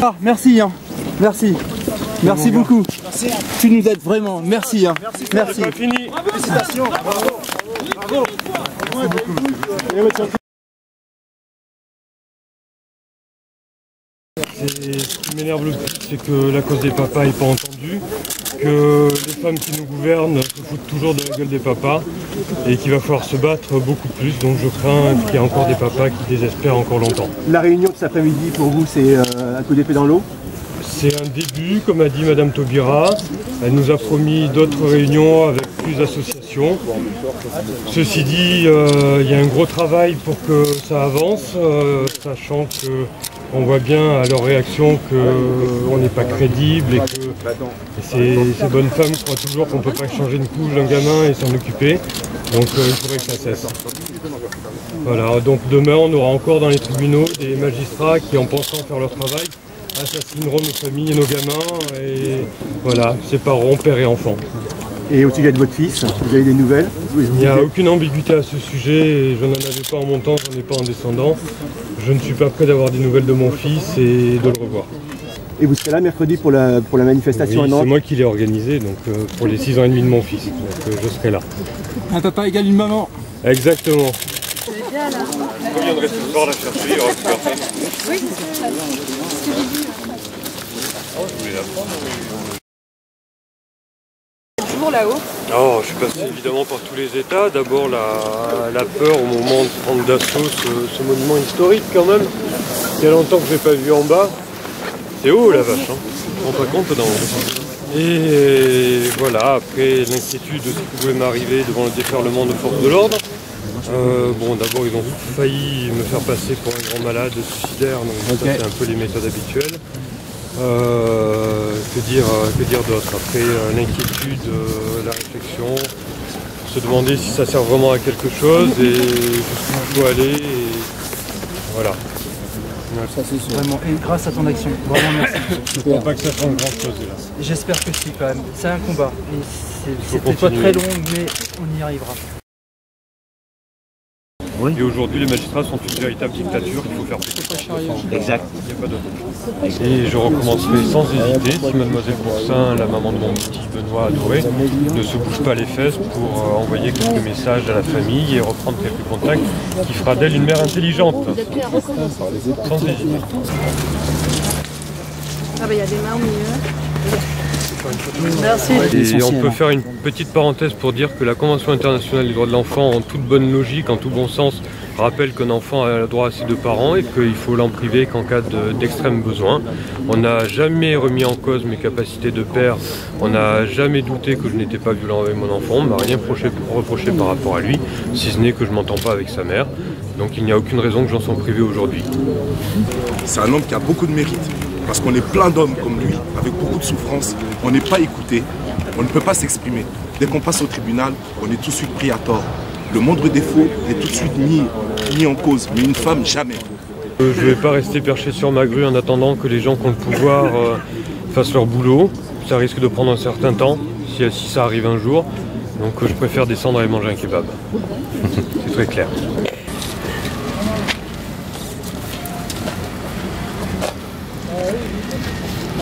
Ah, merci, hein. Merci. Merci beaucoup. Merci. Tu nous aides vraiment. Merci. Hein. Merci. C'est pas fini. Félicitations. Bravo. Bravo. Merci beaucoup. Ce qui m'énerve le plus, c'est que la cause des papas n'est pas entendue, que les femmes qui nous gouvernent se foutent toujours de la gueule des papas et qu'il va falloir se battre beaucoup plus. Donc je crains qu'il y ait encore des papas qui désespèrent encore longtemps. La réunion de cet après-midi, pour vous, c'est un coup d'épée dans l'eau? C'est un début, comme a dit Madame Taubira. Elle nous a promis d'autres réunions avec plus d'associations. Ceci dit, il y a un gros travail pour que ça avance, sachant qu'on voit bien à leur réaction qu'on n'est pas crédible et que ces bonnes femmes croient toujours qu'on ne peut pas changer une couche d'un gamin et s'en occuper. Donc il faudrait que ça cesse. Voilà, donc demain on aura encore dans les tribunaux des magistrats qui, en pensant faire leur travail, assassineront nos familles et nos gamins et voilà, sépareront père et enfant. Et au sujet de votre fils, vous avez des nouvelles? Il n'y a aucune ambiguïté à ce sujet et je n'en avais pas en montant, j'en ai pas en descendant. Je ne suis pas prêt d'avoir des nouvelles de mon fils et de le revoir. Et vous serez là mercredi pour la manifestation à Nantes? C'est moi qui l'ai organisé, donc pour les 6 ans et demi de mon fils, donc je serai là. Un papa égale une maman. Exactement. C'est bien là. On viendrait ce soir la chercher, il y aura plus personne. Oui, c'est ce que j'ai dit. Toujours là-haut. Oh, je suis passé évidemment par tous les états. D'abord la peur au moment de prendre d'assaut ce monument historique quand même. Il y a longtemps que je n'ai pas vu en bas. C'est haut la vache, hein. On ne rend pas compte d'en haut. Et voilà, après l'inquiétude de ce qui pouvait m'arriver devant le déferlement de forces de l'ordre. Bon, d'abord ils ont failli me faire passer pour un grand malade suicidaire, donc ça c'est un peu les méthodes habituelles. Que dire d'autre? Après l'inquiétude, la réflexion, se demander si ça sert vraiment à quelque chose et jusqu'où je dois aller. Et voilà. Ça c'est sûr. Vraiment, et grâce à ton action, vraiment merci. Je ne crois pas que ça change grand chose là. J'espère que si quand même. C'est un combat. C'est peut-être pas très long, mais on y arrivera. Oui. Et aujourd'hui, les magistrats sont une véritable dictature qu'il faut faire péter. Exact. Il n'y a pas d'autre. Et je recommencerai sans hésiter, si Mademoiselle Boursin, la maman de mon petit Benoît adoré, ne se bouge pas les fesses pour envoyer quelques messages à la famille et reprendre quelques contacts qui fera d'elle une mère intelligente. Sans hésiter. Ah bah il y a des mains au milieu. Merci. Et on peut faire une petite parenthèse pour dire que la Convention internationale des droits de l'enfant, en toute bonne logique, en tout bon sens, rappelle qu'un enfant a le droit à ses 2 parents et qu'il faut l'en priver qu'en cas d'extrême besoin. On n'a jamais remis en cause mes capacités de père, on n'a jamais douté que je n'étais pas violent avec mon enfant, on ne m'a rien reproché par rapport à lui, si ce n'est que je ne m'entends pas avec sa mère. Donc il n'y a aucune raison que j'en sois privé aujourd'hui. C'est un homme qui a beaucoup de mérite. Parce qu'on est plein d'hommes comme lui, avec beaucoup de souffrance, on n'est pas écouté, on ne peut pas s'exprimer. Dès qu'on passe au tribunal, on est tout de suite pris à tort. Le moindre défaut est tout de suite mis en cause, mais une femme, jamais. Je ne vais pas rester perché sur ma grue en attendant que les gens qui ont le pouvoir fassent leur boulot. Ça risque de prendre un certain temps, si ça arrive un jour. Donc je préfère descendre et manger un kebab. C'est très clair.